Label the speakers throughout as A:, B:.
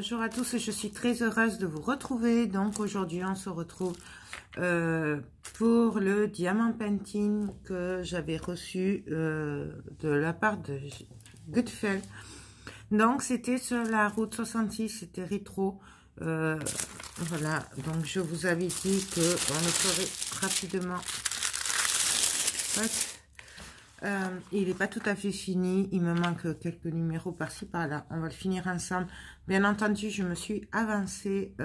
A: Bonjour à tous, je suis très heureuse de vous retrouver. Donc aujourd'hui on se retrouve pour le diamant painting que j'avais reçu de la part de Goodfell. Donc c'était sur la route 66, c'était rétro. Voilà, donc je vous avais dit qu'on le ferait rapidement. Il n'est pas tout à fait fini, il me manque quelques numéros par-ci par-là, on va le finir ensemble. Bien entendu, je me suis avancée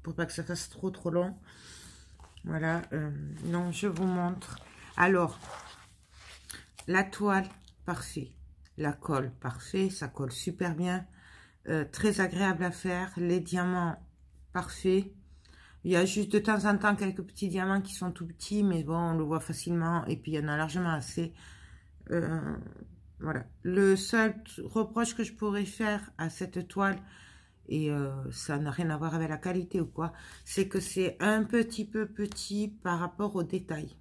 A: pour pas que ça fasse trop long. Voilà, donc je vous montre. Alors, la toile, parfait. La colle, parfait, ça colle super bien. Très agréable à faire. Les diamants, parfait. Il y a juste de temps en temps quelques petits diamants qui sont tout petits, mais bon, on le voit facilement. Et puis, il y en a largement assez. Voilà. Le seul reproche que je pourrais faire à cette toile, et ça n'a rien à voir avec la qualité ou quoi, c'est que c'est un petit peu petit par rapport aux détails.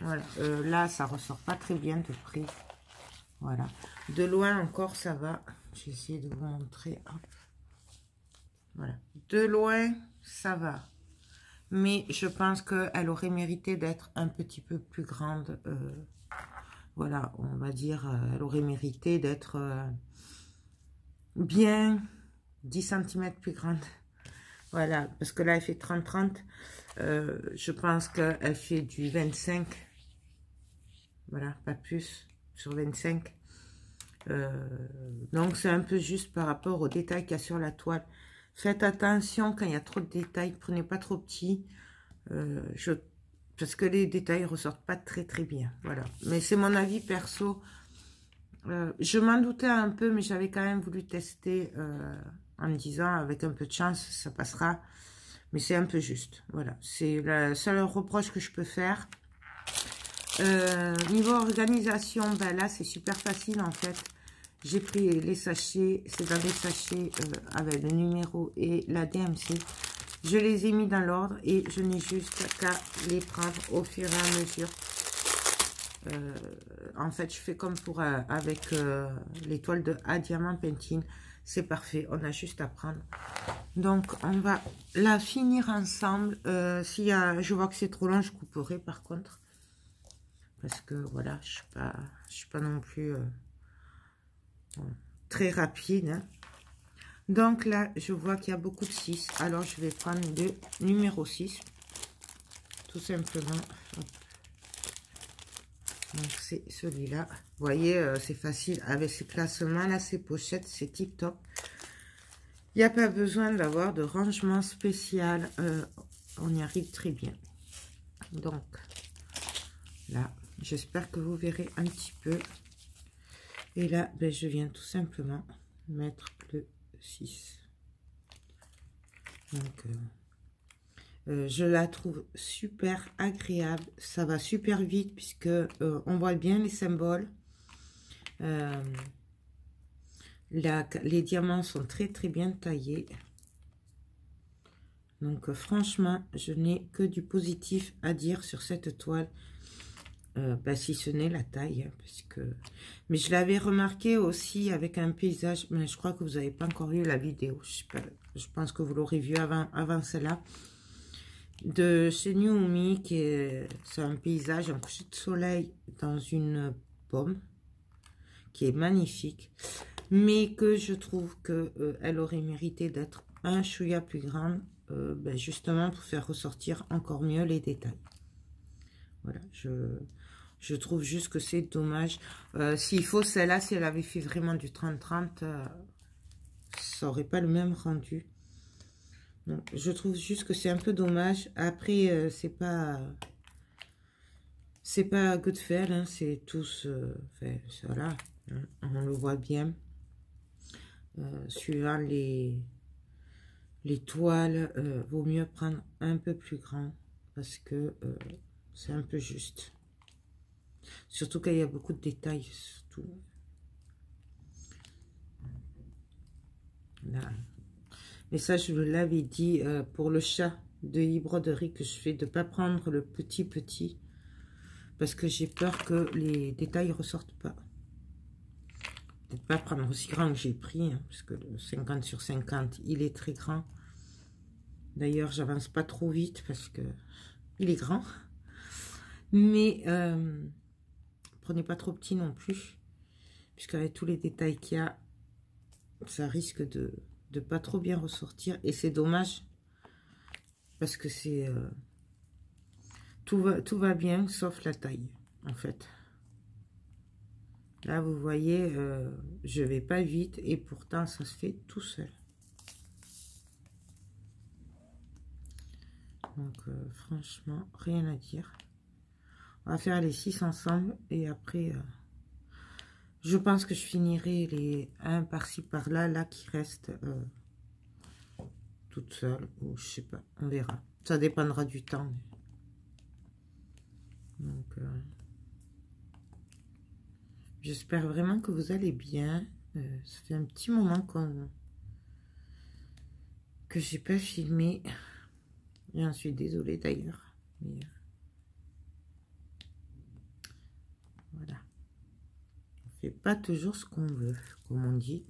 A: Voilà. Là, ça ressort pas très bien de près. Voilà. De loin encore, ça va. J'ai essayé de vous montrer. Hop. Voilà. De loin, ça va. Mais je pense qu'elle aurait mérité d'être un petit peu plus grande. Voilà, on va dire, elle aurait mérité d'être bien 10 cm plus grande. Voilà, parce que là, elle fait 30-30. Je pense qu'elle fait du 25. Voilà, pas plus, sur 25. Donc, c'est un peu juste par rapport aux détails qu'il y a sur la toile. Faites attention quand il y a trop de détails, prenez pas trop petit, parce que les détails ressortent pas très bien. Voilà, mais c'est mon avis perso. Je m'en doutais un peu, mais j'avais quand même voulu tester en me disant avec un peu de chance, ça passera. Mais c'est un peu juste. Voilà, c'est le seul reproche que je peux faire. Niveau organisation, ben là c'est super facile en fait. J'ai pris les sachets, c'est dans des sachets avec le numéro et la DMC. Je les ai mis dans l'ordre et je n'ai juste qu'à les prendre au fur et à mesure. En fait, je fais comme pour avec l'étoile de A Diamant Painting. C'est parfait, on a juste à prendre. Donc, on va la finir ensemble. Je vois que c'est trop long, je couperai par contre. Parce que voilà, je suis pas non plus... très rapide, hein. Donc là je vois qu'il y a beaucoup de 6, alors je vais prendre le numéro 6 tout simplement. Donc c'est celui-là, vous voyez, c'est facile avec ces classements là, ces pochettes, c'est tip top. Il n'y a pas besoin d'avoir de rangement spécial, on y arrive très bien. Donc là j'espère que vous verrez un petit peu. Et là, ben, je viens tout simplement mettre le 6. Donc, je la trouve super agréable. Ça va super vite puisque on voit bien les symboles. Les diamants sont très bien taillés. Donc, franchement, je n'ai que du positif à dire sur cette toile. Bah, si ce n'est la taille, hein, mais je l'avais remarqué aussi avec un paysage, mais je crois que vous n'avez pas encore vu la vidéo, je pense que vous l'aurez vu avant celle-là, de chez Numi, c'est un paysage, un coucher de soleil dans une pomme, qui est magnifique, mais que je trouve que elle aurait mérité d'être un chouïa plus grande, ben justement pour faire ressortir encore mieux les détails. Voilà, je trouve juste que c'est dommage. S'il faut, celle-là, si elle avait fait vraiment du 30-30, ça n'aurait pas le même rendu. Donc, je trouve juste que c'est un peu dommage. Après, c'est pas Goodfell, hein, c'est tous... enfin, voilà, hein, on le voit bien. Suivant les toiles, vaut mieux prendre un peu plus grand parce que c'est un peu juste. Surtout qu'il y a beaucoup de détails. Surtout. Là. Mais ça, je vous l'avais dit pour le chat de e-broderie que je fais, de ne pas prendre le petit. Parce que j'ai peur que les détails ne ressortent pas. peut-être pas prendre aussi grand que j'ai pris, hein, parce que le 50 sur 50, il est très grand. D'ailleurs, j'avance pas trop vite parce que il est grand. Mais prenez pas trop petit non plus, puisqu'avec tous les détails qu'il y a, ça risque de pas trop bien ressortir. Et c'est dommage, parce que c'est tout va bien, sauf la taille, en fait. Là, vous voyez, je vais pas vite, et pourtant, ça se fait tout seul. Donc, franchement, rien à dire. On va faire les 6 ensemble, et après, je pense que je finirai les 1 par-ci, par-là, là, qui reste toute seule, ou je sais pas, on verra. Ça dépendra du temps. Donc, j'espère vraiment que vous allez bien. Ça fait un petit moment que j'ai pas filmé. J'en suis désolée d'ailleurs. Mais voilà. On fait pas toujours ce qu'on veut, comme on dit.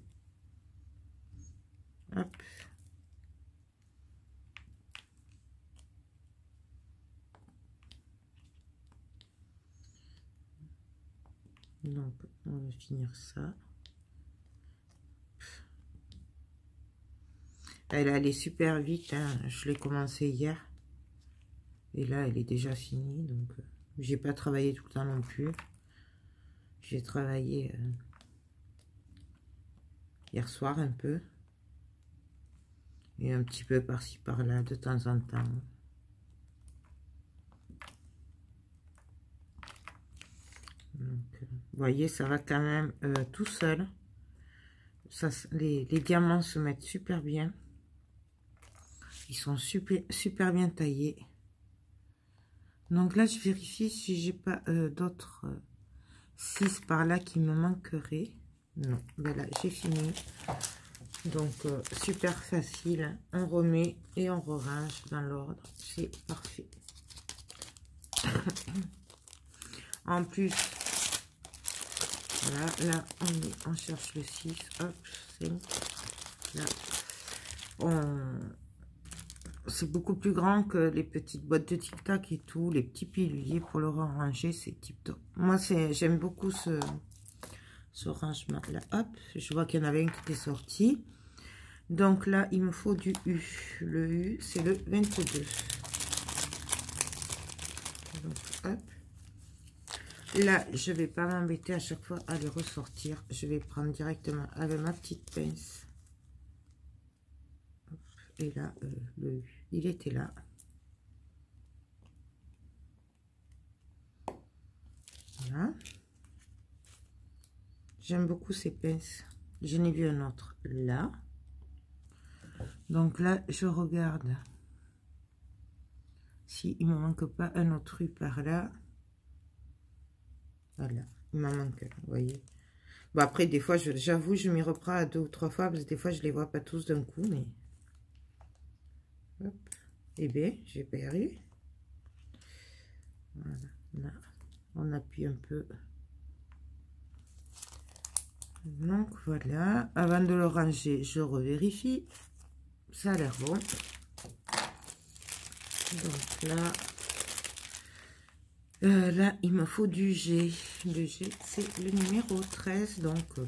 A: Hop. Donc, on va finir ça. Elle allait super vite, hein. Je l'ai commencé hier. Et là, elle est déjà finie. Donc, j'ai pas travaillé tout le temps non plus. J'ai travaillé hier soir un peu. Et un petit peu par-ci, par-là, de temps en temps. Donc, vous voyez, ça va quand même tout seul. Ça, les diamants se mettent super bien. Ils sont super bien taillés. Donc là, je vérifie si j'ai pas d'autres 6 par là qui me manqueraient. Non, ben là, j'ai fini. Donc, super facile. On remet et on rerange dans l'ordre. C'est parfait. En plus, voilà, là, on cherche le 6. Hop, 5. Là, c'est beaucoup plus grand que les petites boîtes de Tic Tac et tout. Les petits piluliers pour le ranger, c'est tip top. Moi, j'aime beaucoup ce rangement. Là, hop, je vois qu'il y en avait un qui était sorti. Donc là, il me faut du U. Le U, c'est le 22. Donc, hop. Là, je vais pas m'embêter à chaque fois à les ressortir. Je vais prendre directement avec ma petite pince. Hop. Et là, le U, il était là. Voilà. J'aime beaucoup ces pinces. Je n'ai vu un autre là. Donc là, je regarde si il me manque pas un autre U par là. Voilà, il m'en manque, vous voyez. Bon, après, des fois, j'avoue, je m'y reprends à 2 ou 3 fois, parce que des fois, je les vois pas tous d'un coup, mais... Hop. Eh bien, j'ai perdu. Voilà, là, on appuie un peu. Donc, voilà. Avant de le ranger, je revérifie. Ça a l'air bon. Donc là... là, il me faut du G. Le G, c'est le numéro 13. Donc, ben,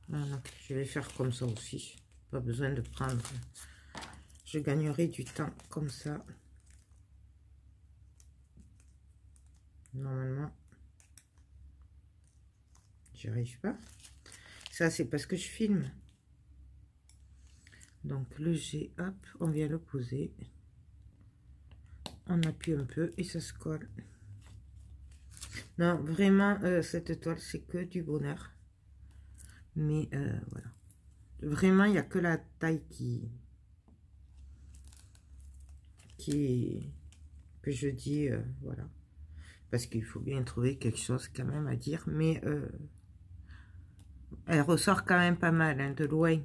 A: voilà. Je vais faire comme ça aussi. Pas besoin de prendre. Je gagnerai du temps comme ça. Normalement, j'y arrive pas. Ça, c'est parce que je filme. Donc le G, hop, on vient le poser. On appuie un peu et ça se colle. Non, vraiment, cette toile, c'est que du bonheur. Mais voilà. Vraiment, il n'y a que la taille que je dis, voilà. Parce qu'il faut bien trouver quelque chose quand même à dire. Mais elle ressort quand même pas mal, hein, de loin.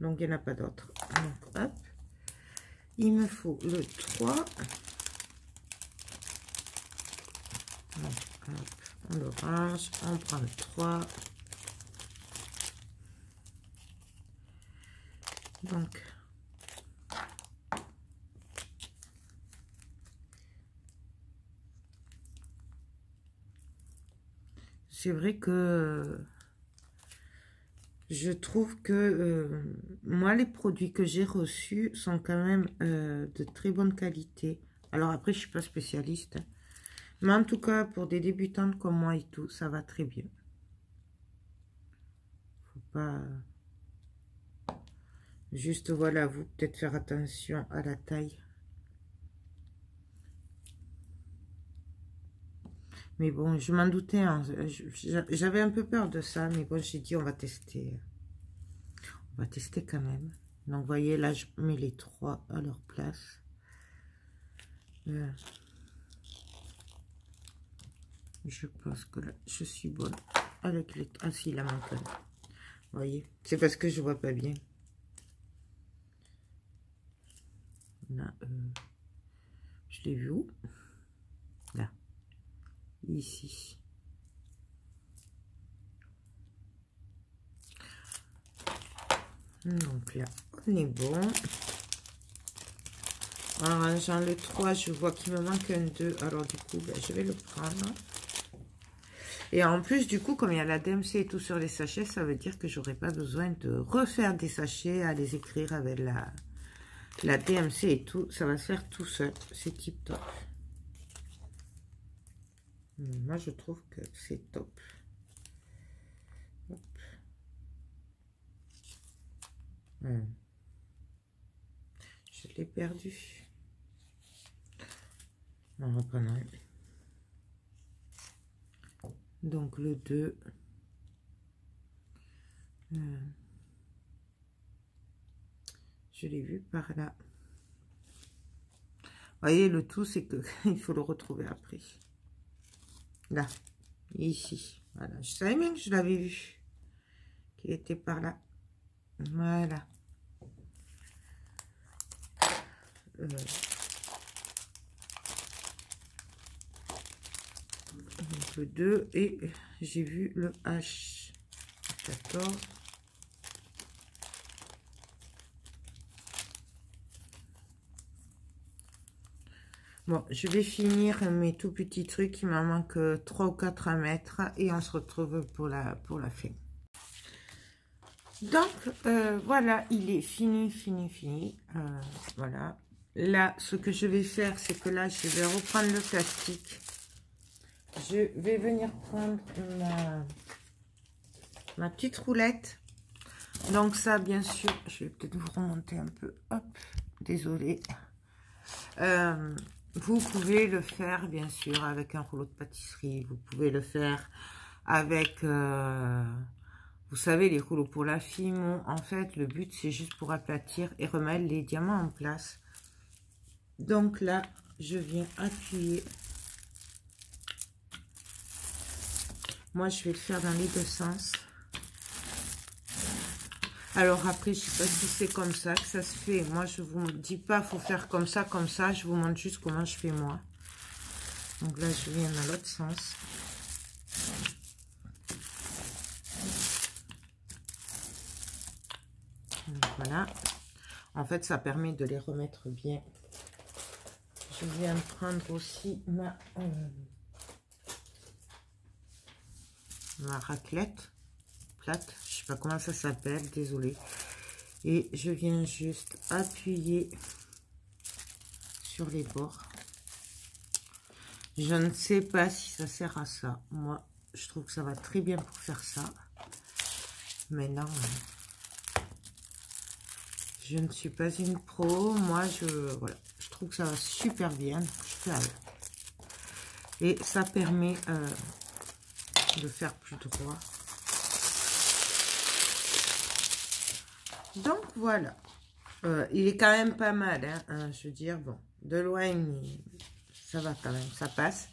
A: Donc, il n'y en a pas d'autre. Hop. Il me faut le 3. Donc, hop, on le range, on prend le 3. Donc, c'est vrai que je trouve que moi, les produits que j'ai reçus sont quand même de très bonne qualité. Alors après, je suis pas spécialiste, hein. Mais en tout cas, pour des débutantes comme moi et tout, ça va très bien. Faut pas... Juste, voilà, vous peut-être faire attention à la taille. Mais bon, je m'en doutais, hein. J'avais un peu peur de ça, mais bon, j'ai dit, on va tester. On va tester quand même. Donc, vous voyez, là, je mets les 3 à leur place. Je pense que là, je suis bonne avec les... Ah si, la manque. Vous voyez, c'est parce que je vois pas bien. Là, je l'ai vu où? Là. Ici. Donc là, on est bon. En rangeant le 3, je vois qu'il me manque un 2. Alors du coup, ben, je vais le prendre. Et en plus, du coup, comme il y a la DMC et tout sur les sachets, ça veut dire que j'aurai pas besoin de refaire des sachets à les écrire avec la DMC et tout. Ça va se faire tout seul. C'est tip top. Moi, je trouve que c'est top. Hop. Je l'ai perdu. On va reprendre un. Donc le 2. Je l'ai vu par là. Vous voyez, le tout, c'est que il faut le retrouver après. Là, ici. Voilà. Je savais bien que je l'avais vu. Qu'il était par là. Voilà. Donc le 2 et j'ai vu le H 14. Bon, je vais finir mes tout petits trucs. Il m'en manque 3 ou 4 à mettre et on se retrouve pour la fin. Donc, voilà, il est fini. Voilà. Là, ce que je vais faire, c'est que là, je vais reprendre le plastique. Je vais venir prendre ma petite roulette. Donc ça, bien sûr, je vais peut-être vous remonter un peu. Hop, désolée. Vous pouvez le faire, bien sûr, avec un rouleau de pâtisserie. Vous pouvez le faire avec, vous savez, les rouleaux pour la fimo. En fait, le but, c'est juste pour aplatir et remettre les diamants en place. Donc là, je viens appuyer. Moi, je vais le faire dans les deux sens. Alors après, je ne sais pas si c'est comme ça que ça se fait. Moi, je vous dis pas, faut faire comme ça, comme ça. Je vous montre juste comment je fais moi. Donc là, je viens dans l'autre sens. Donc, voilà. En fait, ça permet de les remettre bien. Je viens prendre aussi ma raclette plate, je sais pas comment ça s'appelle, désolé, et je viens juste appuyer sur les bords. Je ne sais pas si ça sert à ça. Moi, je trouve que ça va très bien pour faire ça. Maintenant, je ne suis pas une pro. Moi, voilà, je trouve que ça va super bien. Je fais avec. Et ça permet de faire plus droit. Donc donc voilà, il est quand même pas mal, hein, je veux dire, bon, de loin, ça va quand même, ça passe.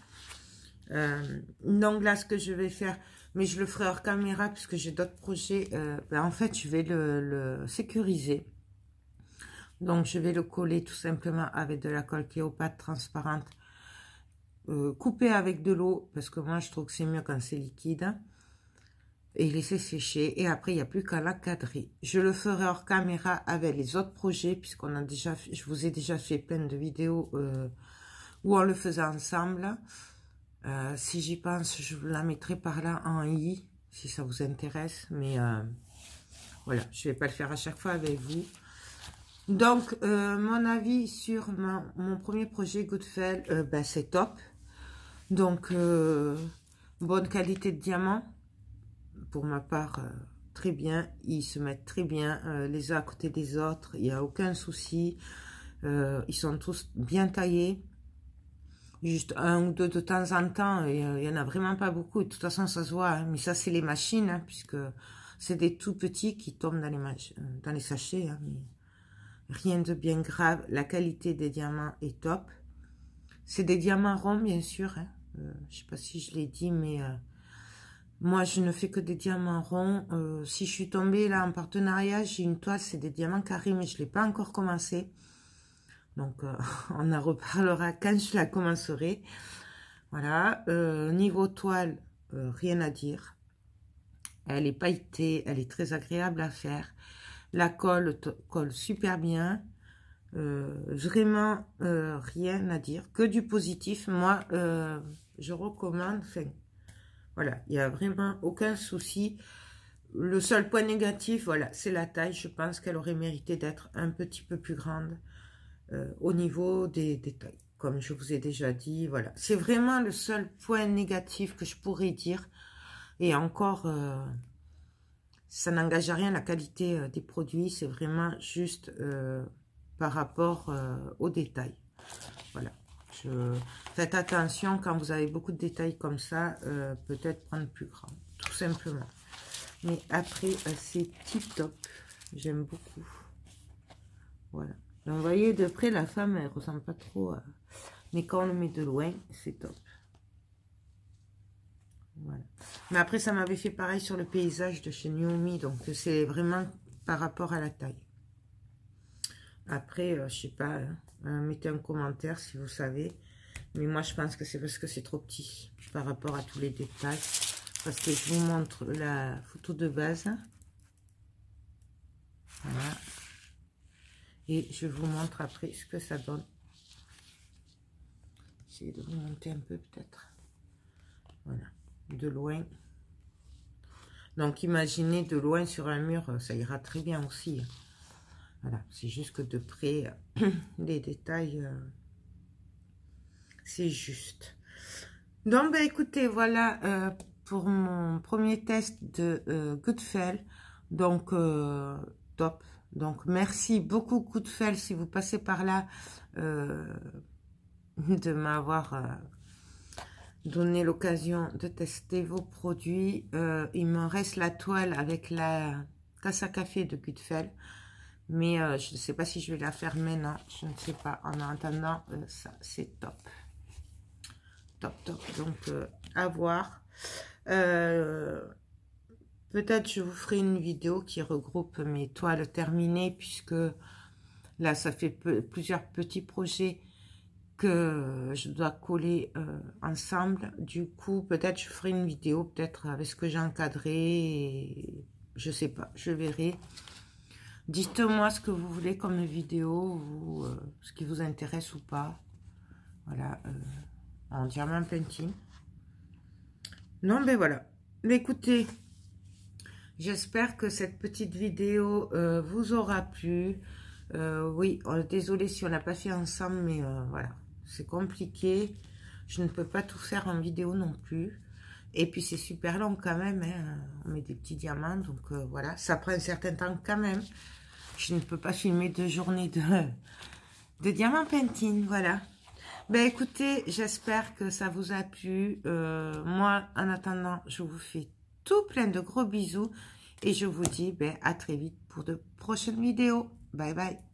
A: Donc là, ce que je vais faire, mais je le ferai hors caméra, puisque j'ai d'autres projets, en fait, je vais le sécuriser. Donc, je vais le coller tout simplement avec de la colle Cléopâtre transparente. Couper avec de l'eau, parce que moi, je trouve que c'est mieux quand c'est liquide. Et laisser sécher. Et après, il n'y a plus qu'à l'encadrer. Je le ferai hors caméra avec les autres projets, puisqu'on a déjà fait, je vous ai déjà fait plein de vidéos où on le faisait ensemble. Si j'y pense, je vous la mettrai par là en i, si ça vous intéresse. Mais voilà, je ne vais pas le faire à chaque fois avec vous. Donc, mon avis sur mon premier projet Goodfel, ben, c'est top. Donc, bonne qualité de diamant. Pour ma part, très bien. Ils se mettent très bien les uns à côté des autres. Il n'y a aucun souci. Ils sont tous bien taillés. Juste un ou deux de temps en temps. Il n'y en a vraiment pas beaucoup. De toute façon, ça se voit. Hein. Mais ça, c'est les machines. Hein, puisque c'est des tout petits qui tombent dans les sachets. Hein, mais rien de bien grave. La qualité des diamants est top. C'est des diamants ronds, bien sûr. Hein. Je ne sais pas si je l'ai dit, mais... moi, je ne fais que des diamants ronds. Si je suis tombée là en partenariat, j'ai une toile, c'est des diamants carrés, mais je ne l'ai pas encore commencé. Donc, on en reparlera quand je la commencerai. Voilà. Niveau toile, rien à dire. Elle est pailletée, elle est très agréable à faire. La colle colle super bien. Vraiment, rien à dire. Que du positif. Moi, je recommande... Voilà, il n'y a vraiment aucun souci. Le seul point négatif, voilà, c'est la taille. Je pense qu'elle aurait mérité d'être un petit peu plus grande au niveau des tailles. Comme je vous ai déjà dit, voilà. C'est vraiment le seul point négatif que je pourrais dire. Et encore, ça n'engage à rien la qualité des produits. C'est vraiment juste par rapport aux détails. Voilà. Faites attention quand vous avez beaucoup de détails comme ça, peut-être prendre plus grand, tout simplement. Mais après, c'est tip top. J'aime beaucoup. Voilà. Donc, vous voyez, de près, la femme, elle ressemble pas trop. Mais quand on le met de loin, c'est top. Voilà. Mais après, ça m'avait fait pareil sur le paysage de chez Naomi. Donc, c'est vraiment par rapport à la taille. Après, je sais pas, mettez un commentaire si vous savez. Mais moi, je pense que c'est parce que c'est trop petit par rapport à tous les détails. Parce que je vous montre la photo de base. Voilà. Et je vous montre après ce que ça donne. J'essaie de vous monter un peu peut-être. Voilà, de loin. Donc, imaginez de loin sur un mur, ça ira très bien aussi. Voilà, c'est juste que de près, les détails, c'est juste. Donc, bah, écoutez, voilà pour mon premier test de Goodfel. Donc, top. Donc, merci beaucoup Goodfel si vous passez par là de m'avoir donné l'occasion de tester vos produits. Il me reste la toile avec la tasse à café de Goodfel. Mais je ne sais pas si je vais la faire maintenant. Je ne sais pas. En attendant, ça, c'est top. Top, top. Donc, à voir. Peut-être je vous ferai une vidéo qui regroupe mes toiles terminées. Puisque là, ça fait plusieurs petits projets que je dois coller ensemble. Du coup, peut-être je ferai une vidéo. Peut-être avec ce que j'ai encadré. Et je ne sais pas. Je verrai. Dites-moi ce que vous voulez comme vidéo, ou ce qui vous intéresse ou pas. Voilà, en diamant painting. Non, mais voilà. Mais écoutez, j'espère que cette petite vidéo vous aura plu. Oui, désolé si on n'a pas fait ensemble, mais voilà, c'est compliqué. Je ne peux pas tout faire en vidéo non plus. Et puis, c'est super long quand même. Hein. On met des petits diamants, donc voilà. Ça prend un certain temps quand même. Je ne peux pas filmer 2 journées de diamant painting, voilà. Ben écoutez, j'espère que ça vous a plu. Moi, en attendant, je vous fais tout plein de gros bisous. Et je vous dis à très vite pour de prochaines vidéos. Bye bye.